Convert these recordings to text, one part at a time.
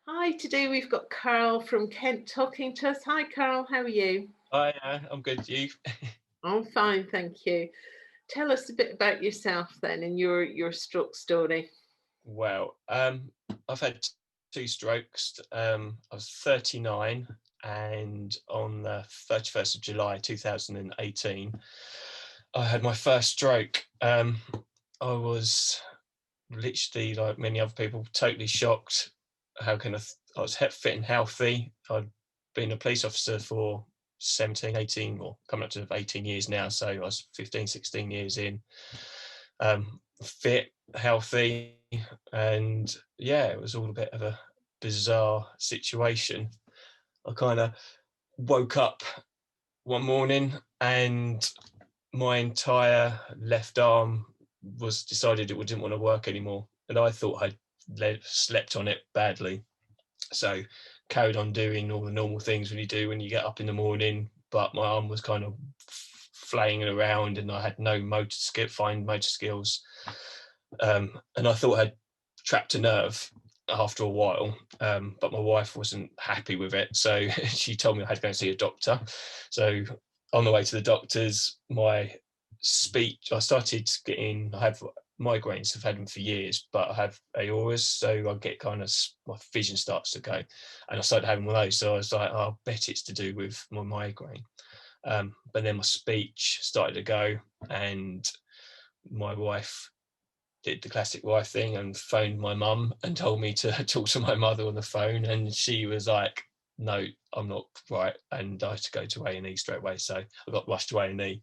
Hi, today we've got Karl from Kent talking to us. Hi, Karl, how are you? Hi, I'm good. You? I'm fine, thank you. Tell us a bit about yourself then and your stroke story. Well, I've had two strokes. I was 39, and on the 31st of July 2018, I had my first stroke. I was literally, like many other people, totally shocked. How can I was fit and healthy. I'd been a police officer for 17, 18, or coming up to 18 years now. So I was 15, 16 years in. Fit, healthy, and yeah, it was all a bit of a bizarre situation. I kind of woke up one morning and my entire left arm was decided it didn't want to work anymore, and I thought I'd slept on it badly. So carried on doing all the normal things when you do when you get up in the morning, but my arm was kind of flaying around and I had no fine motor skills. And I thought I'd trapped a nerve after a while, but my wife wasn't happy with it, so she told me I had to go and see a doctor. So on the way to the doctors, my speech, I started getting, I have migraines, I've had them for years, but I have aorus, so I get kind of, my vision starts to go, and I started having one of those. So I was like, oh, I bet it's to do with my migraine. But then my speech started to go, and my wife did the classic wife thing and phoned my mum and told me to talk to my mother on the phone, and she was like, no, I'm not right, and I had to go to A&E straight away. So I got rushed to A&E,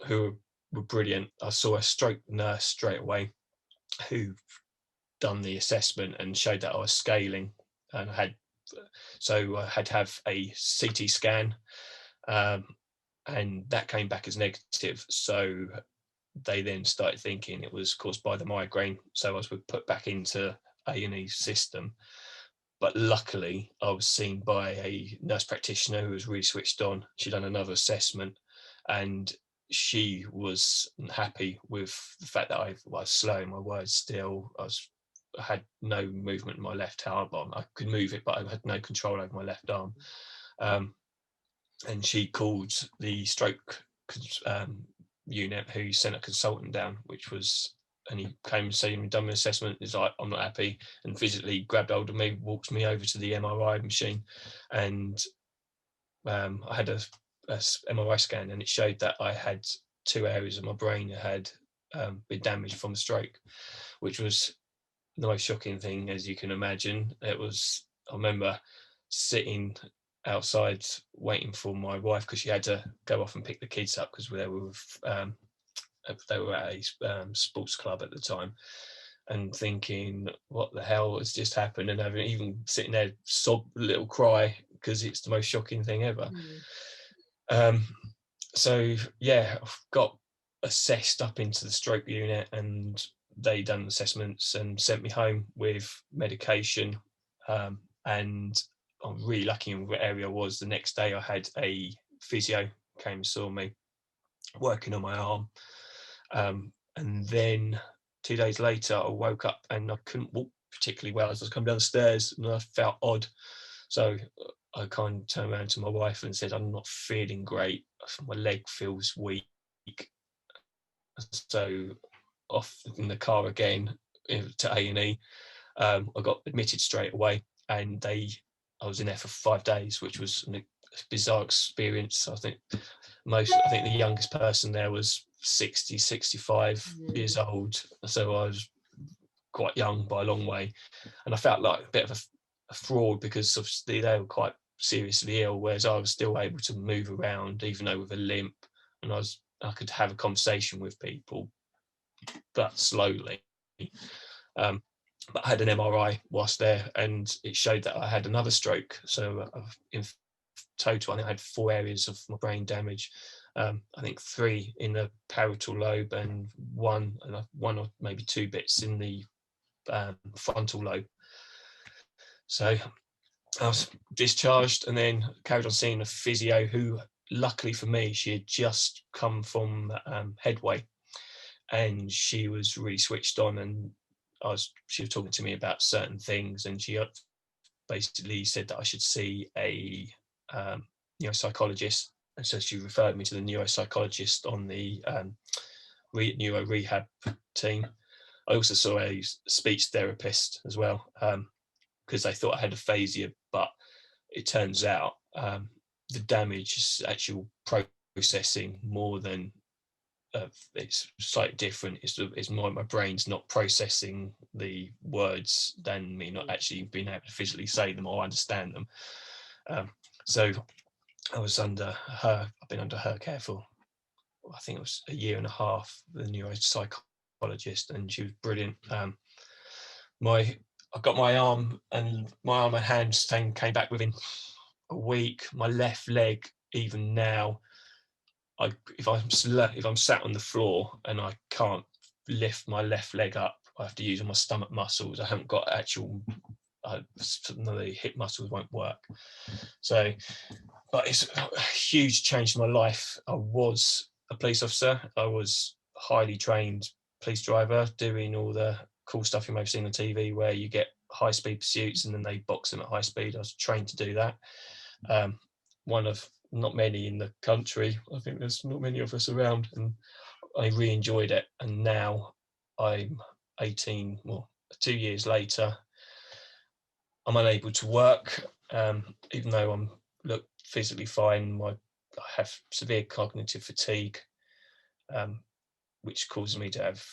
who were brilliant. I saw a stroke nurse straight away who done the assessment and showed that I was scaling, and I had to have a CT scan, um, and that came back as negative. So they then started thinking it was caused by the migraine. So I was put back into A&E system. But luckily, I was seen by a nurse practitioner who was really switched on. She'd done another assessment, and she was happy with the fact that I was slowing my words still. I had no movement in my left arm. I could move it, but I had no control over my left arm. Um, and she called the stroke um, unit, who sent a consultant down, and he came and seen me, done my assessment. He's like, I'm not happy, and physically grabbed hold of me, walked me over to the MRI machine, and I had a MRI scan, and it showed that I had two areas of my brain that had been damaged from the stroke, which was the most shocking thing, as you can imagine. I remember sitting outside waiting for my wife because she had to go off and pick the kids up because they were at a sports club at the time, and thinking, what the hell has just happened, and having even sitting there sob a little cry because it's the most shocking thing ever. Mm. um, so yeah, I've got assessed up into the stroke unit, and they done assessments and sent me home with medication. And I'm really lucky in what area I was. The next day I had a physio came and saw me working on my arm. And then 2 days later I woke up and I couldn't walk particularly well as I was coming down the stairs, and I felt odd. So I kind of turned around to my wife and said, I'm not feeling great. My leg feels weak. So off in the car again to A&E. I got admitted straight away, and I was in there for 5 days, which was a bizarre experience. I think the youngest person there was 60, 65 Mm. years old. So I was quite young by a long way. And I felt like a bit of a fraud because obviously they were quite seriously ill, whereas I was still able to move around, even though with a limp, and I could have a conversation with people, but slowly. Um, but I had an MRI whilst there, and it showed that I had another stroke. So in total, I think I had 4 areas of my brain damage. I think 3 in the parietal lobe, and one or maybe 2 bits in the frontal lobe. So I was discharged and then carried on seeing a physio who, luckily for me, she had just come from Headway, and she was really switched on and she was talking to me about certain things, and she basically said that I should see a neuropsychologist. And so she referred me to the neuropsychologist on the neuro rehab team. I also saw a speech therapist as well, because they thought I had aphasia, but it turns out the damage is actual processing more than it's slightly different. It's more my brain's not processing the words than me not actually being able to physically say them or understand them. So I was under her. I've been under her care for, I think it was a year and a half. The neuropsychologist, and she was brilliant. I got my arm and hand thing came back within a week. My left leg, even now, if I'm sat on the floor and I can't lift my left leg up, I have to use my stomach muscles. I haven't got actual some of the hip muscles won't work. So, but it's a huge change in my life. I was a police officer. I was a highly trained police driver, doing all the cool stuff you may have seen on TV, where you get high speed pursuits and then they box them at high speed. I was trained to do that. One of not many in the country. I think there's not many of us around, and I really enjoyed it. And now I'm 18, well, 2 years later, I'm unable to work, even though I'm look physically fine. I have severe cognitive fatigue, which causes me to have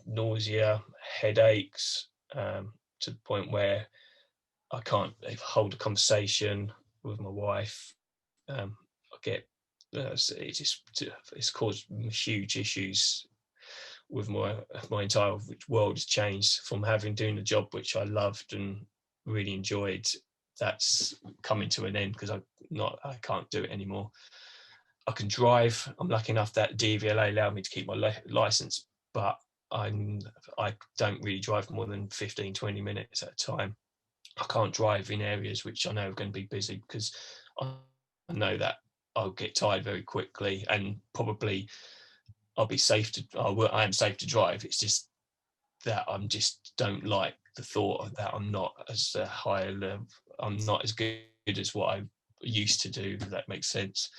nausea, headaches, to the point where I can't hold a conversation with my wife. I get it's caused huge issues with my entire world has changed from doing the job which I loved and really enjoyed. That's coming to an end because I can't do it anymore. I can drive. I'm lucky enough that DVLA allowed me to keep my license, but I don't really drive more than 15-20 minutes at a time. I can't drive in areas which I know are going to be busy because I know that I'll get tired very quickly, and probably I am safe to drive. It's just that I'm just don't like the thought of that I'm not as a higher level. I'm not as good as what I used to do. If that makes sense.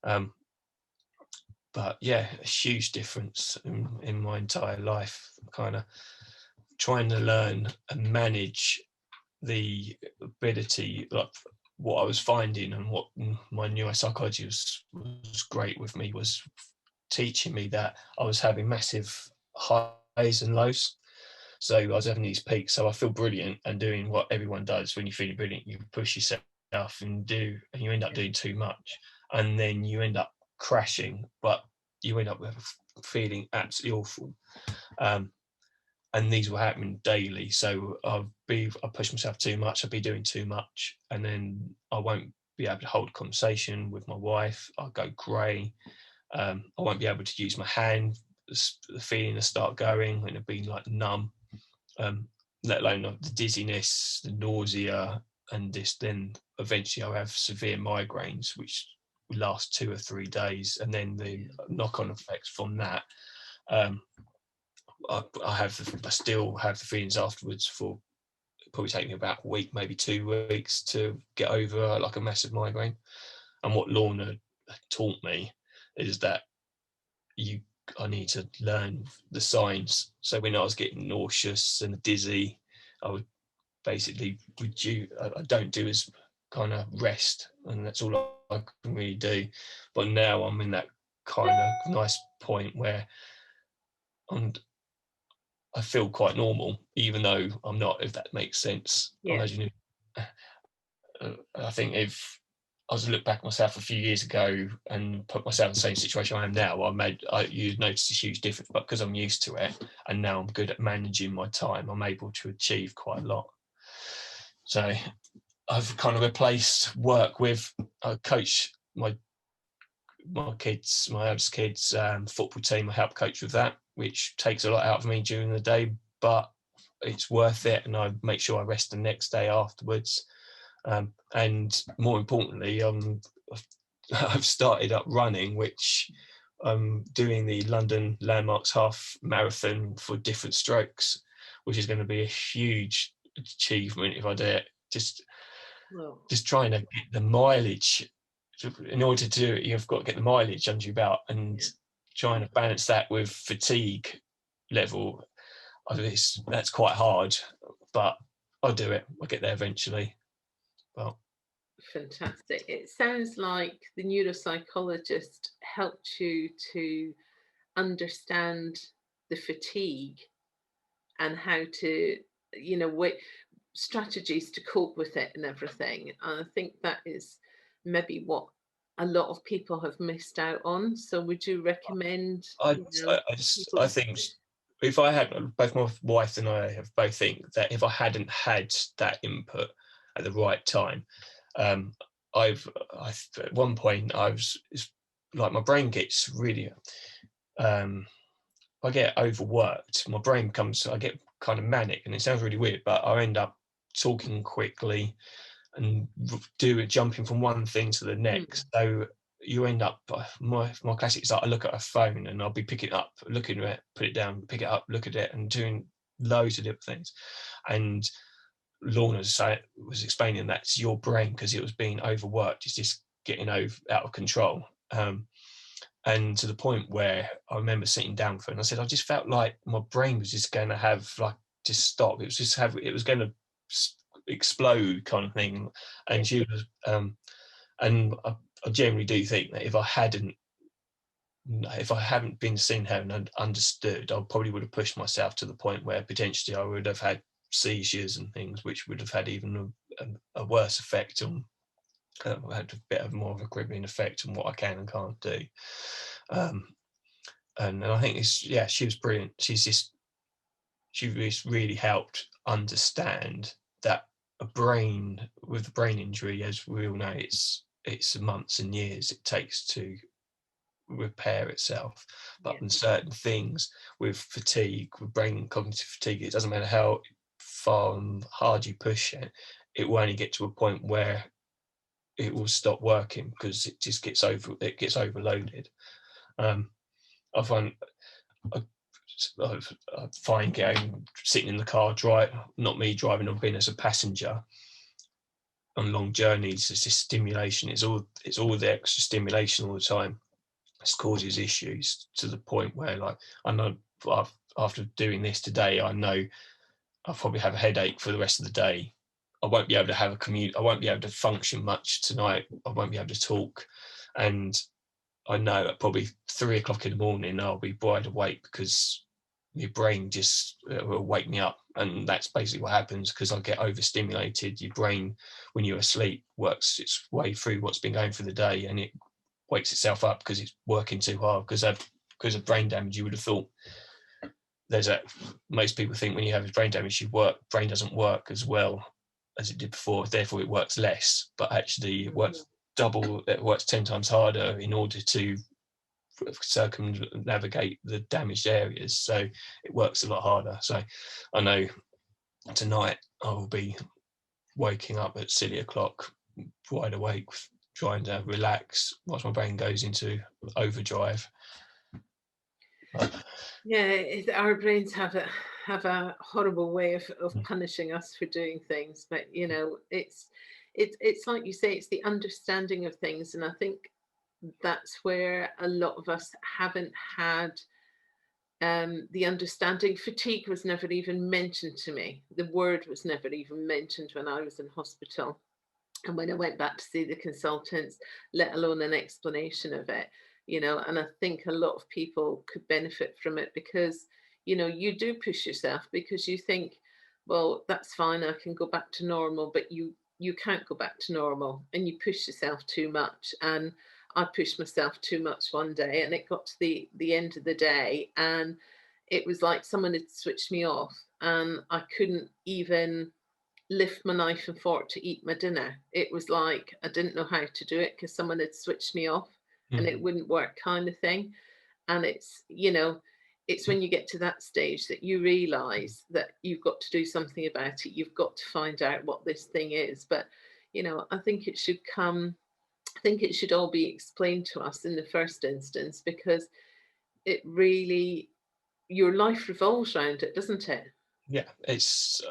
But yeah, a huge difference in my entire life. Kind of trying to learn and manage the ability, like what I was finding and what my neuropsychology was great with me, was teaching me that I was having massive highs and lows. So I was having these peaks. So I feel brilliant and doing what everyone does when you're feeling brilliant. You push yourself and you end up doing too much, and then you end up crashing, but you end up feeling absolutely awful. And these were happening daily. So I push myself too much. I'll be doing too much, and then I won't be able to hold a conversation with my wife. I'll go grey. I won't be able to use my hand. The feeling will start going and it'll be like numb. Let alone the dizziness, the nausea, and then eventually I'll have severe migraines, which will last 2 or 3 days, and then the knock-on effects from that. I still have the feelings afterwards. For probably take me about a week, maybe 2 weeks to get over like a massive migraine. And what Lorna taught me is that I need to learn the signs. So when I was getting nauseous and dizzy, I would basically I don't do as kind of rest, and that's all I can really do. But now I'm in that kind of nice point where I feel quite normal, even though I'm not, if that makes sense. Yeah. I think if I was to look back at myself a few years ago and put myself in the same situation I am now, you'd notice a huge difference. But because I'm used to it and now I'm good at managing my time, I'm able to achieve quite a lot. So I've kind of replaced work with coach my kids, my eldest kids' football team. I help coach with that, which takes a lot out of me during the day, but it's worth it. And I make sure I rest the next day afterwards. And more importantly, I've started up running, which I'm doing the London Landmarks half marathon for different strokes, which is going to be a huge achievement if I do it. Well, Just trying to get the mileage. In order to do it, you've got to get the mileage under your belt, and yeah. trying to balance that with fatigue level. That's quite hard, but I'll do it. I'll get there eventually. Well, Fantastic. It sounds like the neuropsychologist helped you to understand the fatigue and how to, strategies to cope with it and everything. And I think that is maybe what a lot of people have missed out on. So would you recommend, I people? think if I had, both my wife and I have both think that if I hadn't had that input at the right time, um, at one point it's like my brain gets really, I get overworked. My brain I get kind of manic, and it sounds really weird, but I end up talking quickly and jumping from one thing to the Mm, next. So you end up, my classic is like I look at a phone and I'll be picking it up, looking at it, put it down, pick it up, look at it, and doing loads of different things. And Lorna was explaining that's your brain because it was being overworked. It's just getting out of control. And to the point where I remember sitting down for it and I said, I just felt like my brain was just going to have like just stop. It was going to explode kind of thing. yeah. And she was, and I generally do think that if I hadn't been seen her and understood, I probably would have pushed myself to the point where potentially I would have had seizures and things, which would have had even a worse effect on, had a bit of more of a crippling effect on what I can and can't do. Um, and I think she was brilliant. She really helped understand that a brain with a brain injury, as we all know, it's months and years it takes to repair itself. But Yeah. in certain things with fatigue, with brain cognitive fatigue, it doesn't matter how far and hard you push it, it will only get to a point where it will stop working because it gets overloaded. Um, I find I, I find getting sitting in the car, not me driving, or being as a passenger on long journeys, it's just stimulation. It's all the extra stimulation all the time. It causes issues to the point where, like, I know after doing this today, I know I'll probably have a headache for the rest of the day. I won't be able to have a commute. I won't be able to function much tonight. I won't be able to talk, and I know at probably 3 o'clock in the morning I'll be wide awake because your brain just will wake me up, and that's basically what happens because I get overstimulated. Your brain, when you're asleep, works its way through what's been going through the day, and it wakes itself up because it's working too hard. Because of brain damage, you would have thought most people think when you have brain damage, brain doesn't work as well as it did before, therefore it works less, but actually it works 10 times harder in order to circumnavigate the damaged areas, so it works a lot harder. So I know tonight I will be waking up at silly o'clock, wide awake, trying to relax whilst my brain goes into overdrive. Yeah, our brains have a horrible way of punishing us for doing things, but it's like you say, it's the understanding of things, and I think that's where a lot of us haven't had the understanding. Fatigue was never even mentioned to me. The word was never even mentioned when I was in hospital. And when I went back to see the consultants, let alone an explanation of it, and I think a lot of people could benefit from it because, you do push yourself because you think, well, that's fine, I can go back to normal, but you can't go back to normal and you push yourself too much. And I pushed myself too much one day and it got to the end of the day and it was like someone had switched me off and I couldn't even lift my knife and fork to eat my dinner. It was like I didn't know how to do it because someone had switched me off and Mm. it wouldn't work, kind of thing. And it's when you get to that stage that you realize that you've got to do something about it. You've got to find out what this thing is. But, I think I think it should all be explained to us in the first instance because it really, your life revolves around it, doesn't it? yeah, it's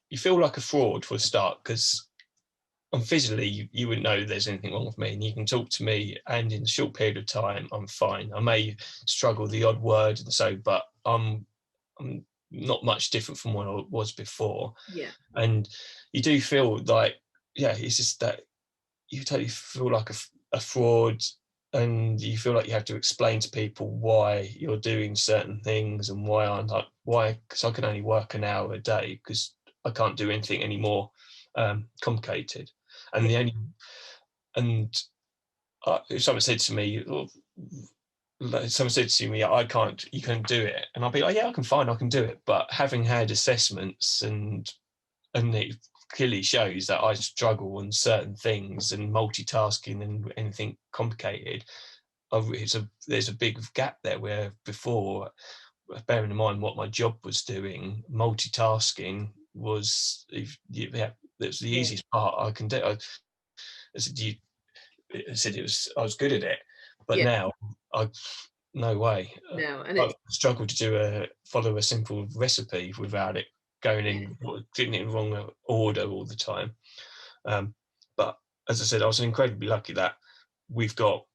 you feel like a fraud for a start, because physically you wouldn't know there's anything wrong with me, and you can talk to me, and in a short period of time I'm fine. I may struggle the odd word and so, but I'm not much different from what I was before. Yeah, And you do feel like, yeah, it's just that you totally feel like a fraud, and you feel like you have to explain to people why you're doing certain things, and why I'm like, why, because I can only work an hour a day, because I can't do anything any more complicated. And yeah, the only, and if someone said to me, like, someone said to me, I can't, you can do it, and I'll be like, yeah, I can, fine, I can do it. But having had assessments, and it clearly shows that I struggle on certain things, and multitasking and anything complicated, there's a big gap there, where before, bearing in mind what my job was doing, multitasking was, yeah, that's the yeah. easiest part I can do. I said, I said it was, I was good at it, but Yeah. now I, no way. No, and I it's struggle to follow a simple recipe without it going yeah, in, getting it in wrong order all the time. Um, but as I said, I was incredibly lucky that we've got,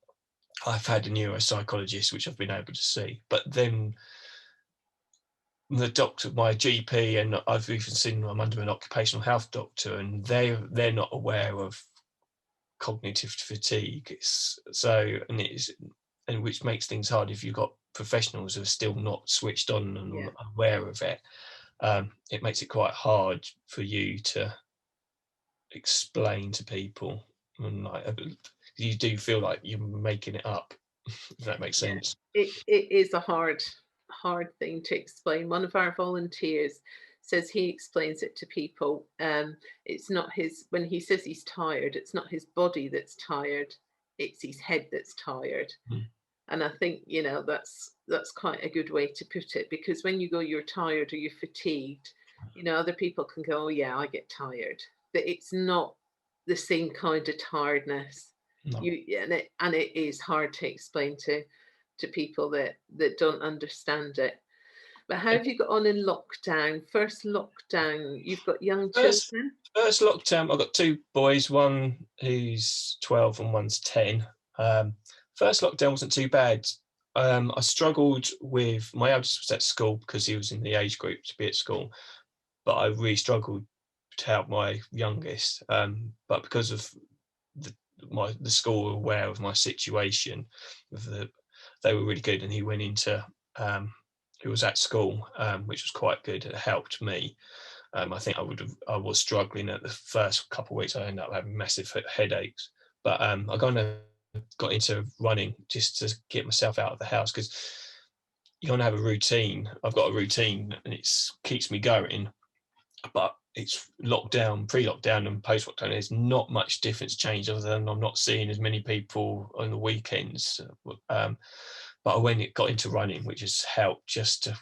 I've had a neuropsychologist, which I've been able to see, but then the doctor, my GP, and I've even seen, I'm under an occupational health doctor, and they're not aware of cognitive fatigue. It's so, and it's, and which makes things hard if you've got professionals who are still not switched on and yeah, aware of it. It makes it quite hard for you to explain to people, and like, you do feel like you're making it up, if that makes yeah. sense. It is a hard thing to explain. One of our volunteers says he explains it to people. It's not his when he says he's tired, it's not his body that's tired, it's his head that's tired. Mm. And I think, that's quite a good way to put it, because when you go you're tired or you're fatigued, other people can go, "Oh yeah, I get tired." But it's not the same kind of tiredness. No. And it is hard to explain to people that don't understand it. But how have you got on in lockdown? First lockdown, you've got young First, children? first lockdown, I've got two boys, one who's 12 and one's 10. First lockdown wasn't too bad. I struggled with, my eldest was at school because he was in the age group to be at school, but I really struggled to help my youngest. But because of the, the school were aware of my situation, they were really good, and he went into, he was at school, which was quite good. It helped me. I think I was struggling at the first couple of weeks. I ended up having massive headaches, but I kind of got into running just to get myself out of the house, because you kind of have a routine. I've got a routine, and it keeps me going. But it's lockdown, pre-lockdown, and post-lockdown. There's not much difference change, other than I'm not seeing as many people on the weekends. But when it got into running, which has helped just to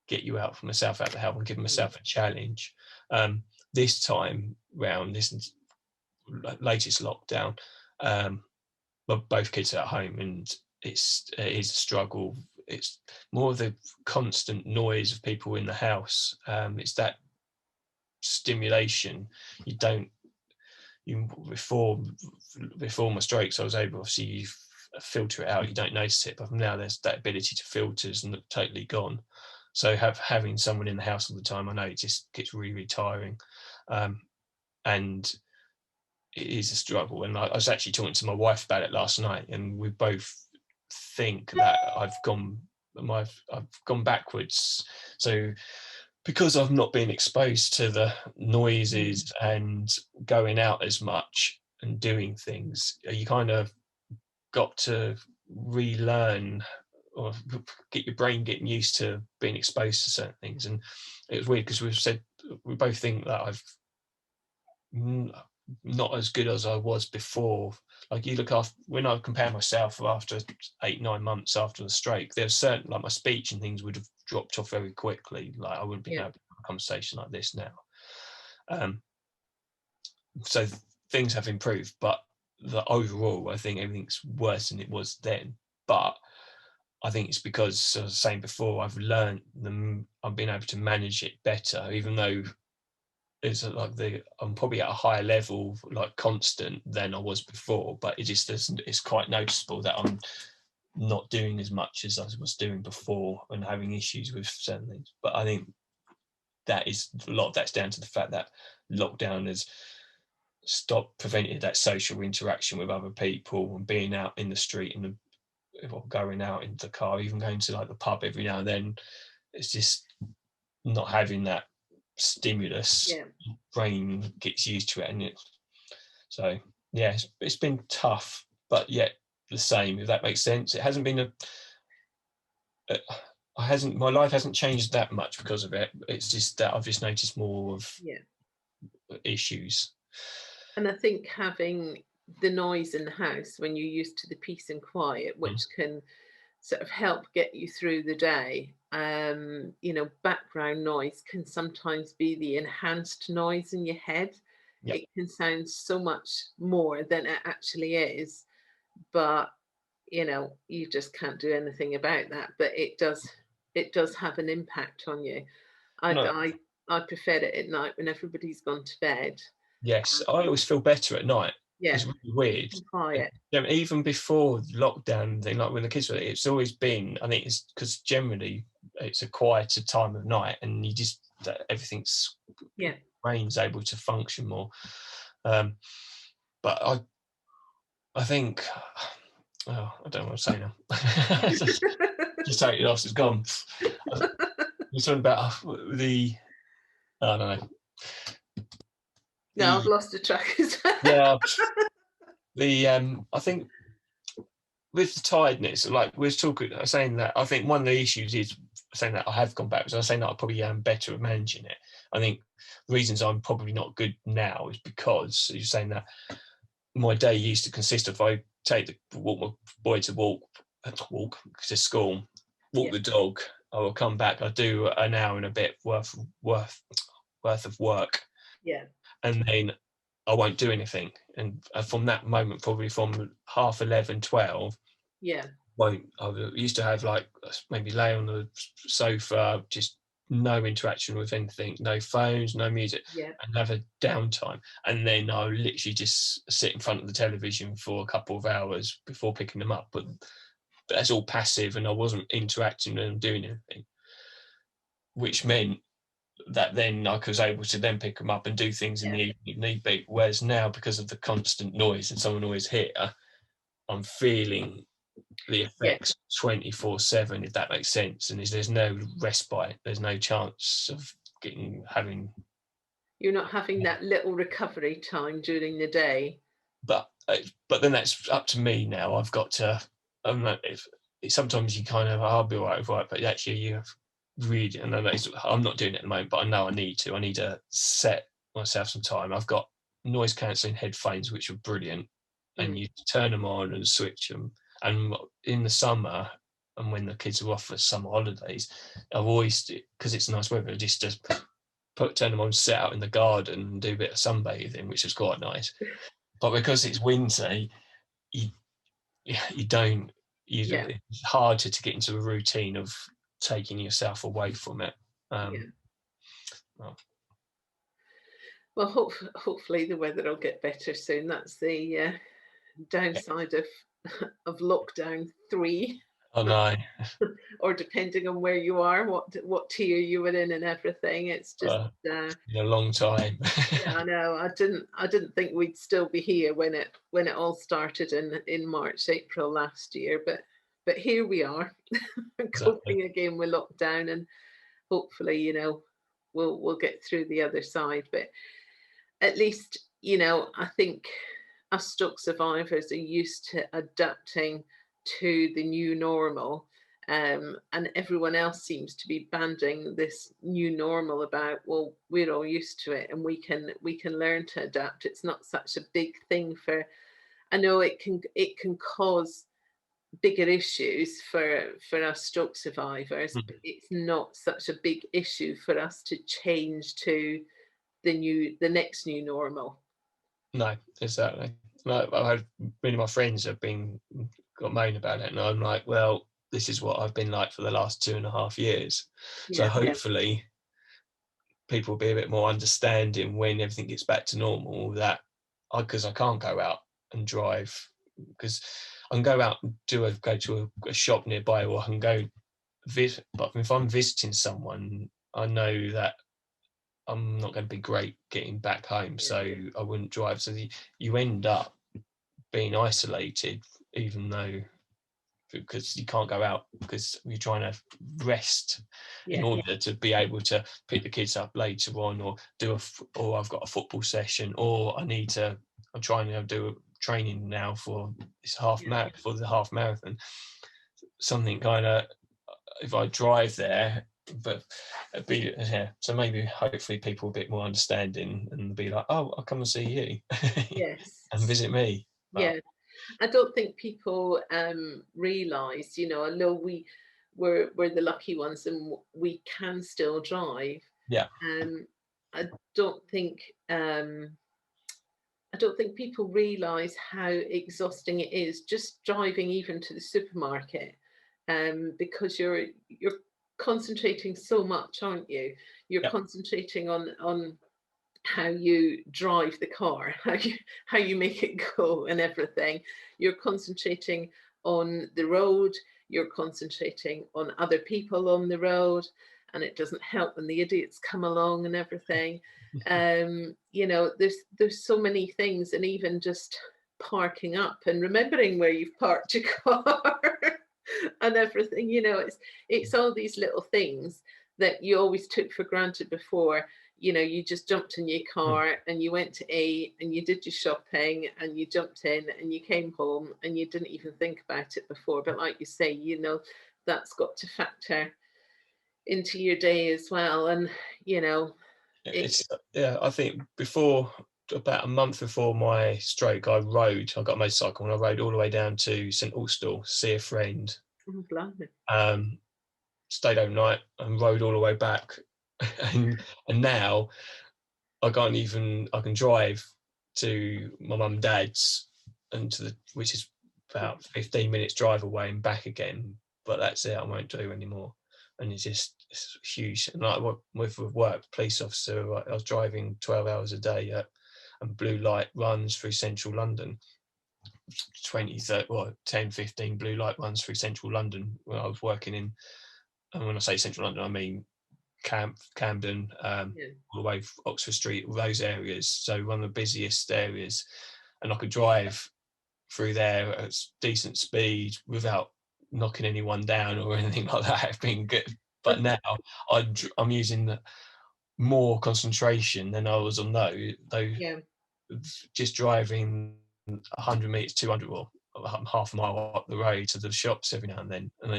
get you out for myself out of the house and give Mm, myself a challenge. This time round, this latest lockdown, um, but both kids are at home, and it is a struggle. It's more of the constant noise of people in the house. It's that stimulation. You don't, you before my strokes, I was able, obviously you filter it out, you don't notice it, but now there's that ability to filter is totally gone. So having someone in the house all the time, I know it just gets really, really tiring. And it is a struggle. And I was actually talking to my wife about it last night, and we both think that I've gone backwards. So because I've not been exposed to the mm, noises and going out as much and doing things, you kind of got to relearn, or get your brain getting used to being exposed to certain things. And it was weird, because we both think that I've not as good as I was before. Like, you look after, when I compare myself after 8, 9 months after the stroke, there's certain, like, my speech and things would have dropped off very quickly. Like, I wouldn't be yeah, able to have a conversation like this now. Um, so things have improved, but the overall, I think everything's worse than it was then. But I think it's because, as I was saying before, I've learned them. I've been able to manage it better, even though it's like I'm probably at a higher level, like constant, than I was before. But it just it's quite noticeable that I'm not doing as much as I was doing before and having issues with certain things. But I think that is a lot of that's down to the fact that lockdown has prevented that social interaction with other people and being out in the street and going out in the car, even going to like the pub every now and then. It's just not having that stimulus. Yeah. Brain gets used to it, and so yeah, it's been tough, but yet the same. If that makes sense, it hasn't been my life hasn't changed that much because of it. It's just that I've just noticed more of Yeah. issues. And I think having the noise in the house when you're used to the peace and quiet, Mm. which can sort of help get you through the day. Background noise can sometimes be the enhanced noise in your head. Yeah, It can sound so much more than it actually is, but you just can't do anything about that. But it does have an impact on you. I no, I prefer it at night when everybody's gone to bed. yes, I always feel better at night. Yeah, It's really peace weird. and And quiet. even before lockdown thing, like when the kids were, it's always been. I think it's because generally it's a quieter time of night, and you just everything's Yeah. brain's able to function more. Um, but I think oh, I don't know what I'm saying now. Just totally lost. It's gone. You're talking about I don't know. No, The I've lost the track as well. yeah, I think with the tiredness, like we're talking, saying that I think one of the issues is saying that I have gone backwards. I was saying that I probably am better at managing it. I think the reasons I'm probably not good now is because you're saying that my day used to consist of I walk my boy to walk to school, walk Yeah, the dog. I will come back. I do an hour and a bit worth of work, yeah, and then I won't do anything. And from that moment, probably from half 11, 12, yeah, I used to have like maybe lay on the sofa, just no interaction with anything, no phones, no music, yeah, and have a downtime. And then I'll literally just sit in front of the television for a couple of hours before picking them up. But that's all passive, and I wasn't interacting and doing anything, which meant that then I was able to then pick them up and do things in yeah, the evening if need be. Whereas now, because of the constant noise and someone always here, I'm feeling the yeah. effects 24/7, if that makes sense. And there's no respite. There's no chance of having. You're not having that little recovery time during the day. But then that's up to me now. I've got to. I'm not, if sometimes you kind of I'll be all right with it, but actually you have really. And I'm not doing it at the moment, but I know I need to. I need to set myself some time. I've got noise cancelling headphones, which are brilliant, and Mm. you turn them on and switch them. And in the summer, and when the kids are off for summer holidays, I've always, because it's nice weather, just turn them on, sit out in the garden and do a bit of sunbathing, which is quite nice. But because it's winter, you you don't Yeah, it's harder to get into a routine of taking yourself away from it. yeah. Well, Well, hopefully the weather will get better soon. That's the yeah, downside of of lockdown 3, I know. or depending on where you are, what tier you were in and everything. It's just It's been a long time. yeah, I know. I didn't think we'd still be here when it all started in March, April last year, but here we are, Exactly. coping again with lockdown, and hopefully, we'll get through the other side. But at least, I think us stroke survivors are used to adapting to the new normal. And everyone else seems to be banding this new normal about, well, we're all used to it and we can learn to adapt. It's not such a big thing for, I know it can cause bigger issues for us stroke survivors, Mm. but it's not such a big issue for us to change to the next new normal. No, exactly. No, I had many of my friends have got moan about it, and I'm like, well, this is what I've been like for the last 2.5 years. So Yeah. hopefully people will be a bit more understanding when everything gets back to normal, that because I can't go out and drive, because I can go out and go to a shop nearby, or I can go visit. But if I'm visiting someone, I know that I'm not going to be great getting back home, Yeah. so I wouldn't drive. So you end up being isolated, even though, because you can't go out because you're trying to rest in Yeah. order to be able to pick the kids up later on, or or I've got a football session, or I'm trying to do a training now for this Yeah. for the half marathon. Something kind of, if I drive there, but it'd be, yeah. So maybe hopefully people a bit more understanding and be like, oh, I'll come and see you Yes. and visit me. But Yeah. I don't think people realise, although we're the lucky ones and we can still drive. yeah, Um, I don't think I don't think people realise how exhausting it is just driving even to the supermarket, because you're concentrating so much, aren't you? You're yeah, concentrating on how you drive the car, how you make it go and everything. You're concentrating on the road, you're concentrating on other people on the road, and it doesn't help when the idiots come along and everything. There's so many things, and even just parking up and remembering where you've parked your car and everything, it's all these little things that you always took for granted before. You just jumped in your mm, car and you went to A and you did your shopping and you jumped in and you came home and you didn't even think about it before. But like you say, that's got to factor into your day as well. And, you know, it, it's yeah. I think before, about a month before my stroke, I got a motorcycle and I rode all the way down to St Austell, see a friend. oh, blimey. Um, Stayed overnight and rode all the way back, and now I can drive to my mum and dad's, and which is about 15 minutes drive away and back again. But that's it. I won't do anymore. And it's huge. And like with work, police officer, I was driving 12 hours a day, and blue light runs through central London, 20, 30, 10, 15 blue light runs through central London when I was working in. And when I say central London, I mean Camden, Yeah, all the way Oxford Street, all those areas. So one of the busiest areas, and I could drive through there at decent speed without knocking anyone down or anything like that. It's been good. But now I'm using more concentration than I was on those yeah. just driving 100 meters, 200, or half a mile up the road to the shops every now and then, and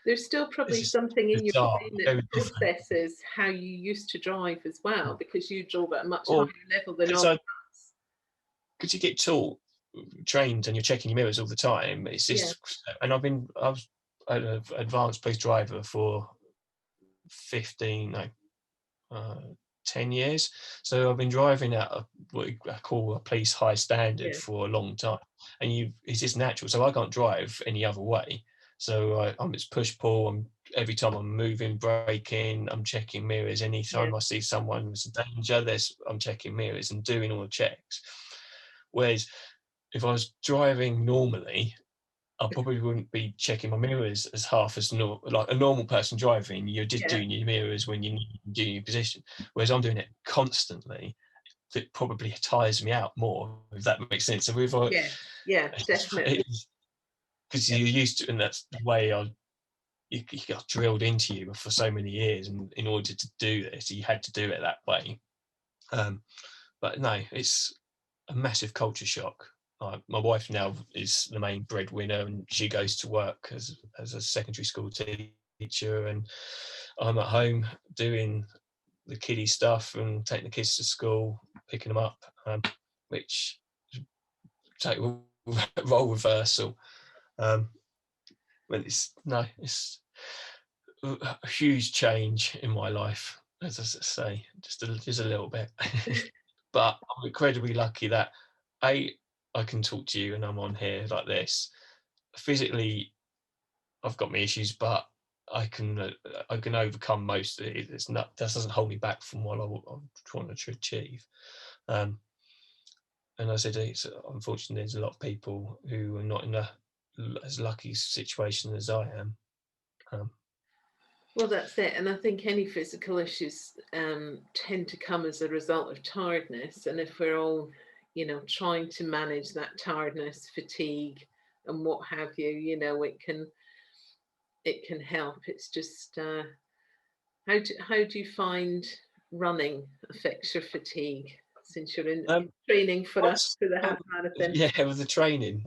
There's still it's probably just something in your bizarre, brain that very different. processes how you used to drive as well, because you drove at a much higher Or level than because all of I us. because you get taught, trained, and you're checking your mirrors all the time. It's Yeah, just, and I was an advanced police driver for 15, no, uh, 10 years. So I've been driving at what I call a police high standard yeah, for a long time, and it's just natural. So I can't drive any other way. So I'm it's push pull. Every time I'm moving, braking, I'm checking mirrors. yeah. Anytime I see someone who's a danger, I'm checking mirrors and doing all the checks. Whereas if I was driving normally, I probably wouldn't be checking my mirrors as half as like a normal person driving. You're just Yeah, doing your mirrors when you need to do your position. Whereas I'm doing it constantly. It probably tires me out more, if that makes sense. So if I, yeah, yeah, definitely. because Yeah, you're used to, and that's the way you got drilled into you for so many years, and in order to do this, you had to do it that way. Um, but no, it's a massive culture shock. My wife now is the main breadwinner, and she goes to work as a secondary school teacher, and I'm at home doing the kiddie stuff and taking the kids to school, picking them up, which total role reversal. Um, but it's a huge change in my life, as I say, just a little bit. But I'm incredibly lucky that I can talk to you and I'm on here like this. Physically, I've got my issues, but I can overcome most of it. It's not, that doesn't hold me back from what I'm trying to achieve. Um, and I said, it's unfortunately there's a lot of people who are not in a as lucky situation as I am. Um, Well, that's it. And I think any physical issues tend to come as a result of tiredness. And if we're all, trying to manage that tiredness, fatigue, and what have you, it can help. It's just how do you find running affects your fatigue since you're in um, training for What's the oh, half marathon? yeah, with the training.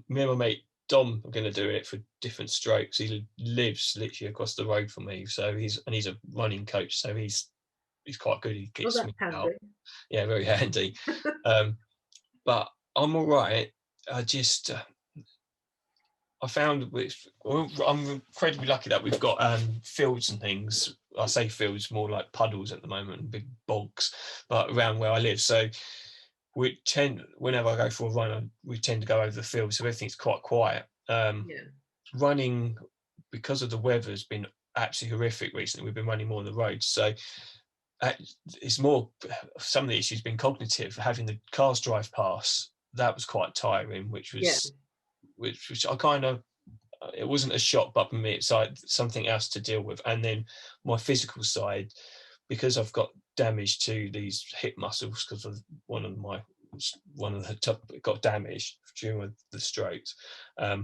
Me and my mate Dom are going to do it for different strokes. He lives literally across the road from me, so he's a running coach, so he's quite good. He Oh, gets that's me out. handy. Yeah, very handy. Um, but I'm all right. I just I found I'm incredibly lucky that we've got fields and things. I say fields, more like puddles at the moment, big bogs, but around where I live. So we tend, whenever I go for a run, we tend to go over the field, so everything's quite quiet. Yeah, Running, because of the weather, has been absolutely horrific recently. We've been running more on the roads, so uh, it's more, some of the issues been cognitive. Having the cars drive past, that was quite tiring, yeah, which I kind of, it wasn't a shock, but for me it's like something else to deal with. And then my physical side, because I've got damage to these hip muscles because of one of the top got damaged during the strokes. I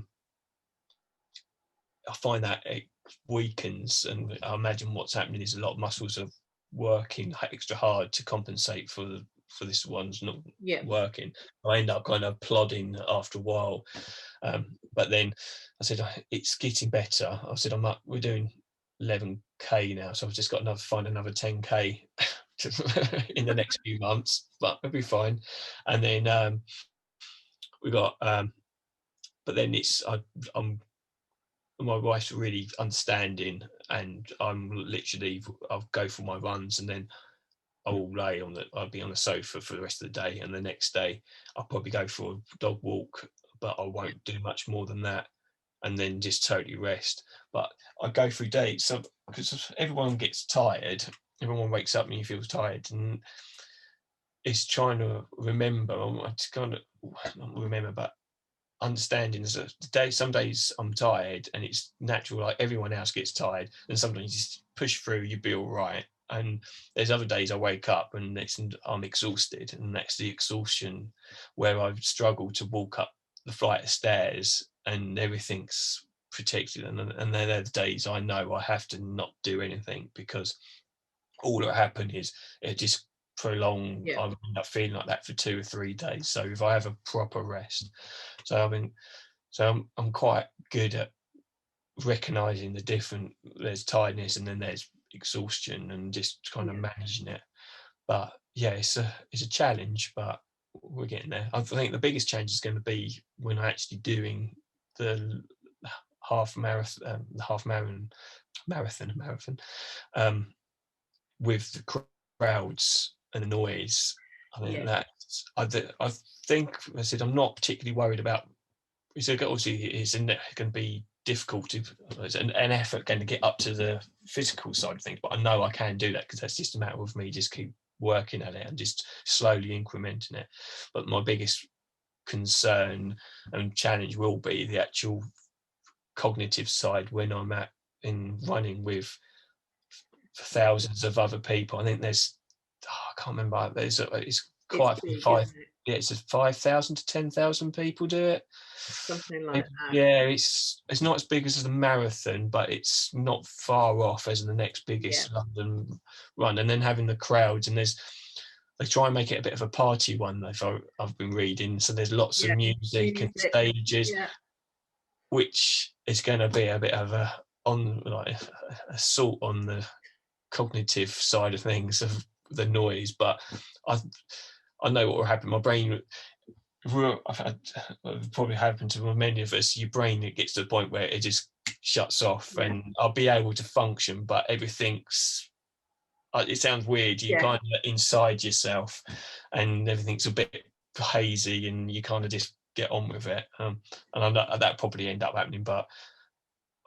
find that it weakens, and I imagine what's happening is a lot of muscles are working extra hard to compensate for this one's not yeah, working. I end up kind of plodding after a while. But then I said, it's getting better. I said, we're doing 11k now, so I've just got find another 10k in the next few months, but it'll be fine. And then we got, but then I'm my wife's really understanding, and I'll go for my runs, and then I'll be on the sofa for the rest of the day, and the next day I'll probably go for a dog walk, but I yeah, won't do much more than that, and then just totally rest. But I go through days, so because everyone gets tired, everyone wakes up and he feels tired, and it's trying to remember. I just kind of not remember, but understanding is that some days I'm tired and it's natural, like everyone else gets tired, and sometimes you just push through, you'll be all right. And there's other days I wake up and I'm exhausted, and that's the exhaustion where I've struggled to walk up the flight of stairs and everything's protected, and then there are the days I know I have to not do anything, because all that happen is it just prolong. yeah, I end up feeling like that for 2 or 3 days. So if I have a proper rest, so I'm quite good at recognizing the different. There's tiredness and then there's exhaustion, and just kind of yeah, managing it. But yeah, it's a challenge, but we're getting there. I think the biggest change is going to be when I'm actually doing the half marathon, um, with the crowds and the noise. I think yeah, that I think I said I'm not particularly worried about. So obviously it's going to be difficult to, it's an effort going to get up to the physical side of things, but I know I can do that, because that's just a matter of me just keep working at it and just slowly incrementing it. But my biggest concern and challenge will be the actual cognitive side when I'm in running with thousands of other people. I think I can't remember. It's it's quite big, five. isn't it? Yeah, it's 5,000 to 10,000 people do it. Something like that. Yeah, it's not as big as the marathon, but it's not far off as the next Yeah, biggest London run. And then having the crowds, and they try and make it a bit of a party one. I've been reading, so there's lots of yeah, music and music, stages, yeah, which is going to be a bit of a on like assault on the cognitive side of things, of the noise. But I I know what will happen. My brain, I've had, probably happened to many of us. Your brain, it gets to the point where it just shuts off, yeah, and I'll be able to function, but everything's. It sounds weird. You yeah. kind of inside yourself, and everything's a bit hazy, and you kind of just get on with it. And I know that probably end up happening, but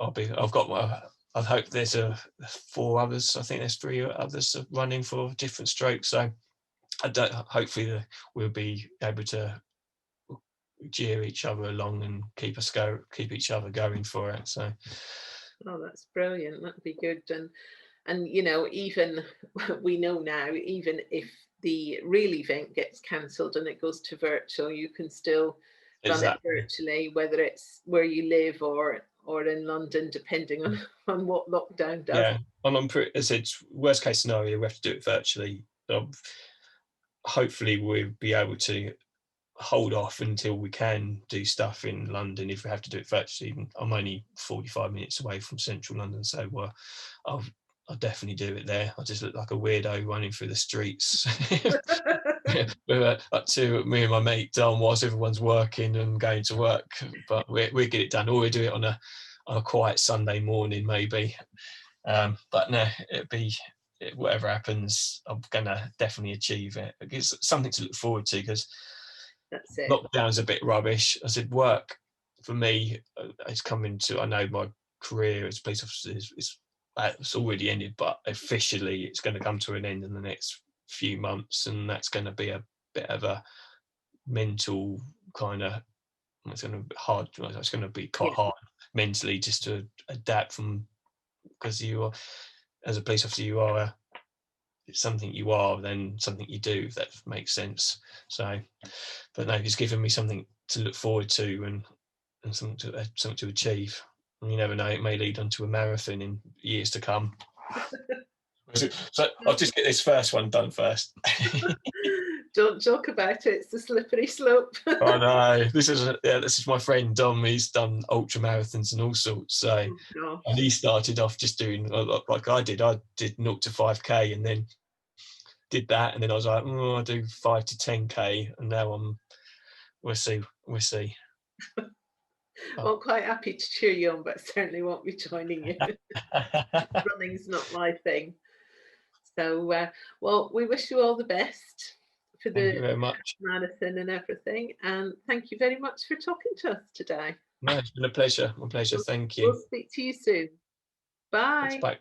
I've got my, I hope there's four others. I think there's three others running for different strokes. So I don't. Hopefully, we'll be able to jeer each other along and keep each other going for it. So Oh, that's brilliant. That'd be good. And even we know now, even if the real event gets cancelled and it goes to virtual, you can still run it exactly, virtually, whether it's where you live or in London, depending on on what lockdown does. yeah. And I'm pretty. As I said, worst case scenario, we have to do it virtually. Hopefully, we'll be able to hold off until we can do stuff in London if we have to do it virtually. I'm only 45 minutes away from central London, so I'll, I'll definitely do it there. I just look like a weirdo running through the streets. Up to me and my mate Don whilst everyone's working and going to work, but we get it done, or we do it on a quiet Sunday morning maybe. But no, whatever happens, I'm gonna definitely achieve it. It's something to look forward to because That's it. lockdown's a bit rubbish. I said work for me is coming to. I know my career as a police officer it's already ended, but officially it's going to come to an end in the next few months, and that's going to be a bit of a mental kind of. It's going to be hard. It's going to be quite Yeah, hard mentally just to adapt from because you are as a police officer you are. It's something you are, then something you do, if that makes sense. So, but no, it's given me something to look forward to and something to achieve. And you never know, it may lead on to a marathon in years to come. So I'll just get this first one done first. don't joke about it. It's the slippery slope. I know this is my friend Dom. He's done ultra marathons and all sorts. So Oh and gosh. he started off just doing like I did. I did 0 to 5k and then did that, and then I was like, I do 5 to 10k, and now we'll see, we'll see. Oh. Well, quite happy to cheer you on, but certainly won't be joining you. Running's not my thing. So, well, we wish you all the best for Thank you the very much. marathon and everything. And thank you very much for talking to us today. No, it's been a pleasure. My pleasure. We'll, Thank you. we'll speak to you soon. Thanks. Bye. Bye.